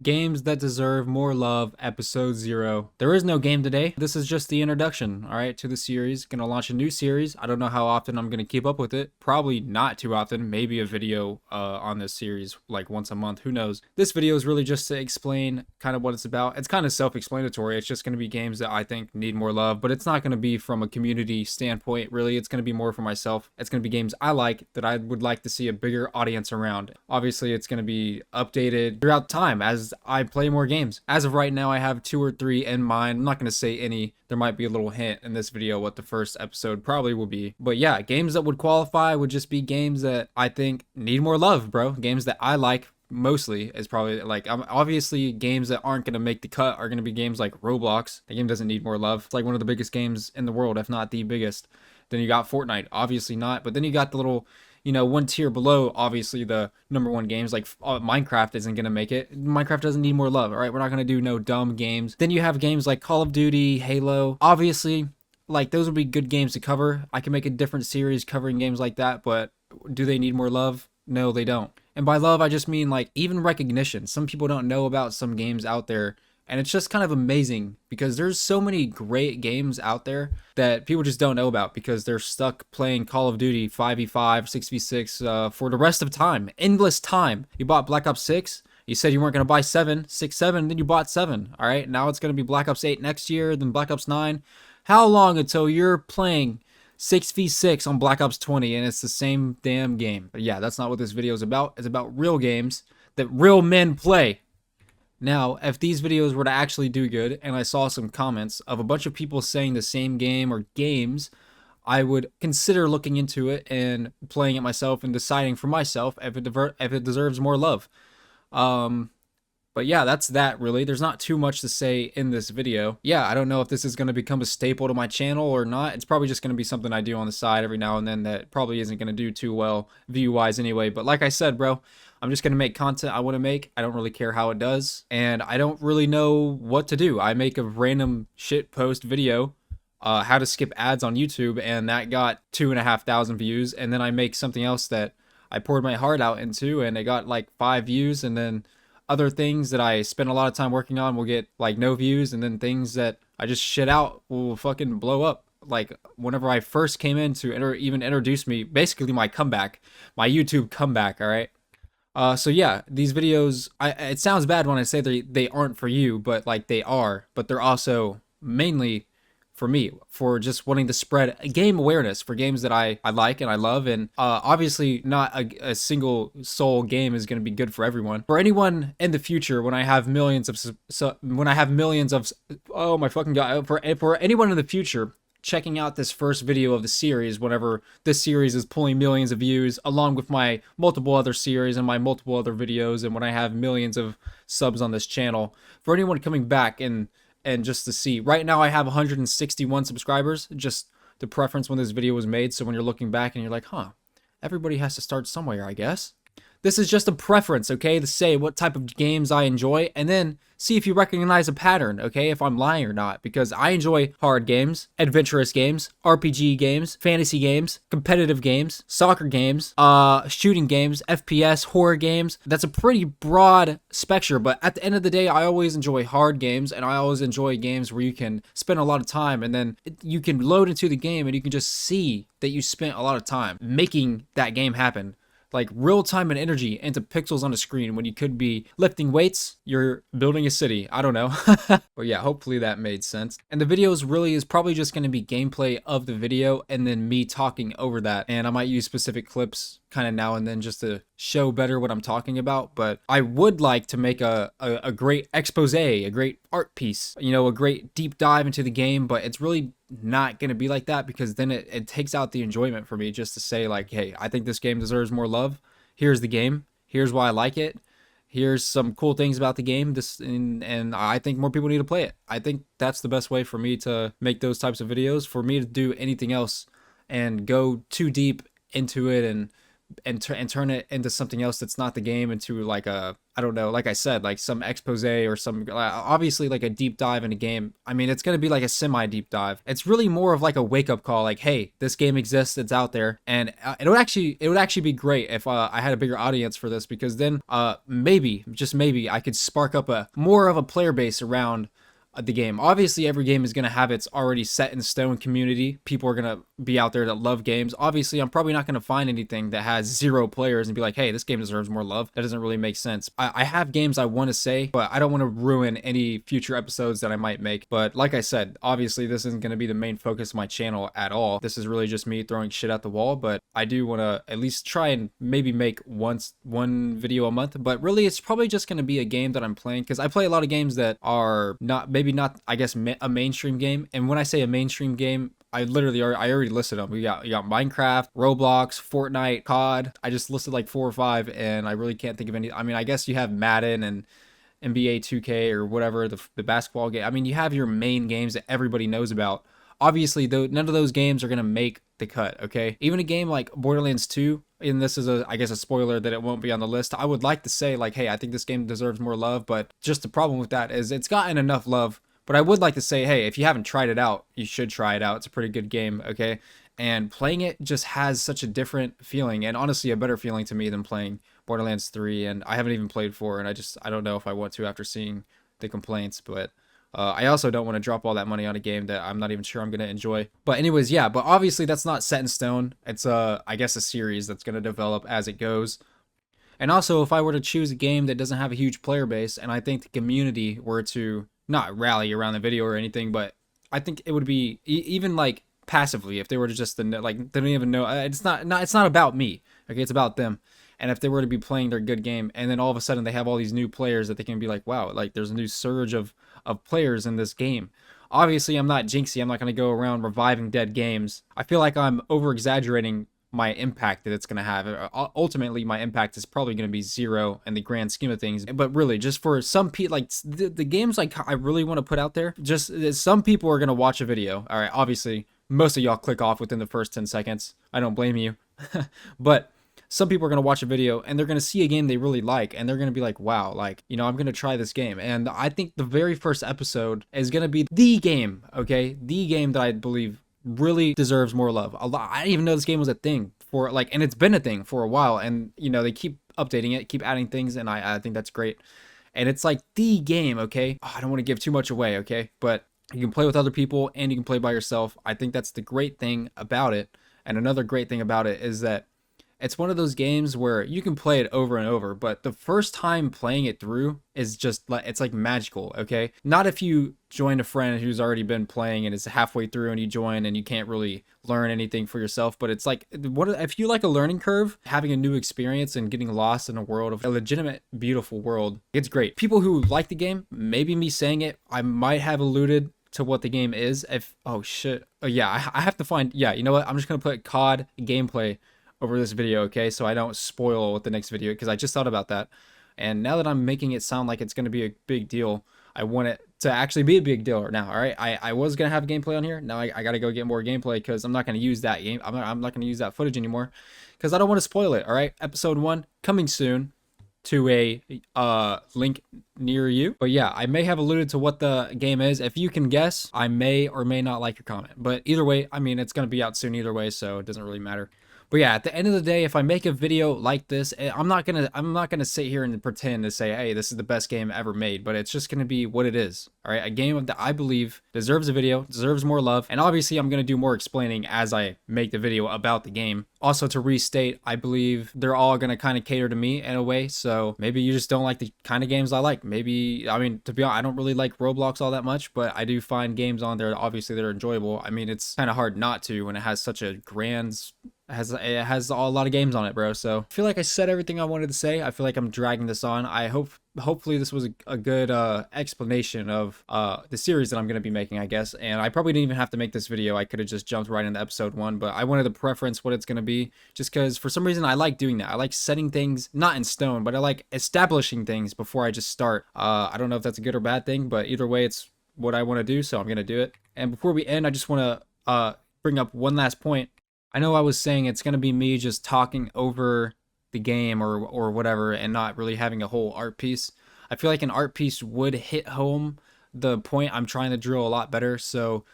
Games that deserve more love, episode 0. There is no game today. This is just the introduction, all right, to the series. Gonna launch a new series. I don't know how often I'm gonna keep up with it. Probably not too often. Maybe a video on this series like once a month. Who knows? This video is really just to explain kind of what it's about. It's kind of self-explanatory. It's just gonna be games that I think need more love, but it's not gonna be from a community standpoint. Really, it's gonna be more for myself. It's gonna be games I like that I would like to see a bigger audience around. Obviously, it's gonna be updated throughout time as I play more games. As of right now, I have 2 or 3 in mind. I'm not going to say any. There might be a little hint in this video what the first episode probably will be. But yeah, games that would qualify would just be games that I think need more love, bro. Games that I like mostly is probably like, obviously games that aren't going to make the cut are going to be games like Roblox. The game doesn't need more love. It's like one of the biggest games in the world, if not the biggest. Then you got Fortnite, obviously not. But then you got the little, one tier below, obviously the #1 games like Minecraft isn't going to make it. Minecraft doesn't need more love, all right? We're not going to do no dumb games. Then you have games like Call of Duty, Halo. Obviously, like those would be good games to cover. I can make a different series covering games like that, but do they need more love? No, they don't. And by love, I just mean like even recognition. Some people don't know about some games out there. And it's just kind of amazing because there's so many great games out there that people just don't know about because they're stuck playing Call of Duty 5v5, 6v6 for the rest of time. Endless time. You bought Black Ops 6. You said you weren't going to buy 7, 6, 7, then you bought 7. All right, now it's going to be Black Ops 8 next year, then Black Ops 9. How long until you're playing 6v6 on Black Ops 20 and it's the same damn game? But yeah, that's not what this video is about. It's about real games that real men play. Now, if these videos were to actually do good, and I saw some comments of a bunch of people saying the same game or games, I would consider looking into it and playing it myself and deciding for myself if it deserves more love. But yeah, that's that really. There's not too much to say in this video. Yeah, I don't know if this is going to become a staple to my channel or not. It's probably just going to be something I do on the side every now and then that probably isn't going to do too well view-wise anyway. But like I said, bro, I'm just going to make content I want to make. I don't really care how it does. And I don't really know what to do. I make a random shit post video, how to skip ads on YouTube, and that got 2,500 views. And then I make something else that I poured my heart out into, and it got like 5 views, and then other things that I spend a lot of time working on will get like no views, and then things that I just shit out will fucking blow up. Like whenever I first came in to even introduce me, basically my comeback, my YouTube comeback, all right? So yeah, these videos, it sounds bad when I say they aren't for you, but like they are, but they're also mainly for me, for just wanting to spread game awareness for games that I like and I love. And obviously not a single soul game is going to be good for everyone. For anyone in the future, when I have millions of, oh my fucking god, for anyone in the future checking out this first video of the series, whenever this series is pulling millions of views, along with my multiple other series and my multiple other videos, and when I have millions of subs on this channel, for anyone coming back and just to see, right now I have 161 subscribers, just the preference when this video was made. So when you're looking back and you're like, huh, everybody has to start somewhere, I guess. This is just a preference, okay, to say what type of games I enjoy, and then see if you recognize a pattern, okay, if I'm lying or not, because I enjoy hard games, adventurous games, RPG games, fantasy games, competitive games, soccer games, shooting games, FPS, horror games. That's a pretty broad spectrum, but at the end of the day, I always enjoy hard games, and I always enjoy games where you can spend a lot of time, and then you can load into the game, and you can just see that you spent a lot of time making that game happen. Like real time and energy into pixels on a screen when you could be lifting weights, you're building a city. I don't know. But yeah, hopefully that made sense. And the videos really is probably just going to be gameplay of the video and then me talking over that. And I might use specific clips kind of now and then just to show better what I'm talking about. But I would like to make a great expose, a great art piece, a great deep dive into the game, but it's really not going to be like that because then it takes out the enjoyment for me just to say like, hey, I think this game deserves more love. Here's the game. Here's why I like it. Here's some cool things about the game. And I think more people need to play it. I think that's the best way for me to make those types of videos. For me to do anything else and go too deep into it and turn it into something else that's not the game, into like a I don't know, like I said, like some expose or some, obviously like a deep dive in a game. I mean, it's going to be like a semi deep dive. It's really more of like a wake up call, like, hey, this game exists, it's out there. And it would actually be great if I had a bigger audience for this, because then maybe, just maybe, I could spark up a more of a player base around the game. Obviously, every game is going to have its already set in stone community. People are going to be out there that love games. Obviously, I'm probably not going to find anything that has 0 players and be like, hey, this game deserves more love. That doesn't really make sense. I have games I want to say, but I don't want to ruin any future episodes that I might make. But like I said, obviously, this isn't going to be the main focus of my channel at all. This is really just me throwing shit at the wall, but I do want to at least try and maybe make one video a month. But really, it's probably just going to be a game that I'm playing, because I play a lot of games that are maybe not, I guess, a mainstream game. And when I say a mainstream game, I already listed them. We got Minecraft, Roblox, Fortnite, COD. I just listed like 4 or 5, and I really can't think of any. I mean, I guess you have Madden and NBA 2K or whatever, the basketball game. I mean, you have your main games that everybody knows about. Obviously, though, none of those games are gonna make the cut. Okay, even a game like Borderlands 2, and this is I guess a spoiler that it won't be on the list. I would like to say like, hey, I think this game deserves more love, but just the problem with that is it's gotten enough love. But I would like to say, hey, if you haven't tried it out, you should try it out. It's a pretty good game, okay? And playing it just has such a different feeling, and honestly a better feeling to me than playing Borderlands 3, and I haven't even played 4, and I don't know if I want to after seeing the complaints, but I also don't want to drop all that money on a game that I'm not even sure I'm going to enjoy. But anyways, yeah, but obviously that's not set in stone. It's I guess a series that's going to develop as it goes. And also, if I were to choose a game that doesn't have a huge player base, and I think the community were to not rally around the video or anything, but I think it would be even like passively, if they were to just like, they don't even know, it's not about me, okay, it's about them. And if they were to be playing their good game, and then all of a sudden they have all these new players that they can be like, wow, like there's a new surge of players in this game. Obviously, I'm not Jinxie. I'm not going to go around reviving dead games. I feel like I'm over exaggerating my impact that it's going to have. Ultimately, my impact is probably going to be 0 in the grand scheme of things. But really, just for some people, like the games like I really want to put out there, just some people are going to watch a video. All right, obviously, most of y'all click off within the first 10 seconds. I don't blame you. But some people are going to watch a video and they're going to see a game they really like, and they're going to be like, wow, like, you know, I'm going to try this game. And I think the very first episode is going to be the game, okay? The game that I believe really deserves more love. I didn't even know this game was a thing for like, and it's been a thing for a while, and you know, they keep updating it, keep adding things, and I think that's great. And it's like the game, okay? I don't want to give too much away, okay? But you can play with other people and you can play by yourself. I think that's the great thing about it. And another great thing about it is that it's one of those games where you can play it over and over, but the first time playing it through is just like, it's like magical, okay? Not if you join a friend who's already been playing and is halfway through and you join and you can't really learn anything for yourself, but it's like, what if you like a learning curve, having a new experience and getting lost in a world of a legitimate, beautiful world, it's great. People who like the game, maybe me saying it, I might have alluded to what the game is. If, oh shit, oh yeah, I have to find, yeah, you know what? I'm just gonna put COD gameplay over this video, okay, so I don't spoil what the next video, because I just thought about that, and now that I'm making it sound like it's going to be a big deal, I want it to actually be a big deal now. All right, I was going to have gameplay on here. Now I got to go get more gameplay, because I'm not going to use that game. I'm not going to use that footage anymore, because I don't want to spoil it. All right, episode 1 coming soon to a link near you. But yeah, I may have alluded to what the game is. If you can guess, I may or may not like your comment, but either way, I mean, it's going to be out soon either way, so it doesn't really matter. But yeah, at the end of the day, if I make a video like this, I'm not gonna sit here and pretend to say, hey, this is the best game ever made, but it's just gonna be what it is. All right, a game that I believe deserves a video, deserves more love, and obviously I'm gonna do more explaining as I make the video about the game. Also, to restate, I believe they're all gonna kind of cater to me in a way, so maybe you just don't like the kind of games I like. Maybe, I mean, to be honest, I don't really like Roblox all that much, but I do find games on there, obviously, that are enjoyable. I mean, it's kind of hard not to when it has such a grand, it has a lot of games on it, bro. So I feel like I said everything I wanted to say. I feel like I'm dragging this on. Hopefully this was a good explanation of the series that I'm going to be making, I guess. And I probably didn't even have to make this video. I could have just jumped right into episode 1, but I wanted to preference what it's going to be, just because for some reason I like doing that. I like setting things not in stone, but I like establishing things before I just start. I don't know if that's a good or bad thing, but either way, it's what I want to do, so I'm going to do it. And before we end, I just want to bring up one last point. I know I was saying it's going to be me just talking over the game or whatever, and not really having a whole art piece. I feel like an art piece would hit home the point I'm trying to drill a lot better. So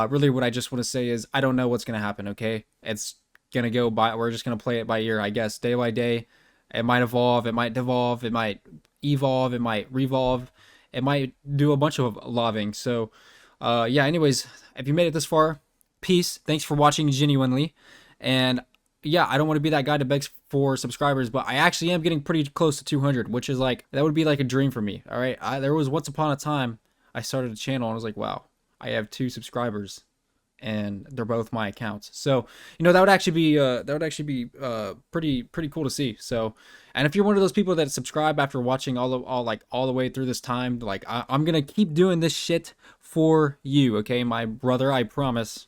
really what I just want to say is I don't know what's gonna happen. Okay, it's gonna go by. We're just gonna play it by ear, I guess, day by day. It might evolve, it might devolve, it might evolve, it might revolve, it might do a bunch of loving. So yeah, anyways, if you made it this far, peace. Thanks for watching genuinely. And yeah, I don't want to be that guy to beg for subscribers, but I actually am getting pretty close to 200, which is like, that would be like a dream for me. All right. There was once upon a time I started a channel and I was like, wow, I have 2 subscribers and they're both my accounts. So, that would actually be pretty cool to see. So, and if you're one of those people that subscribe after watching all the way through this time, like I'm going to keep doing this shit for you, okay, my brother, I promise.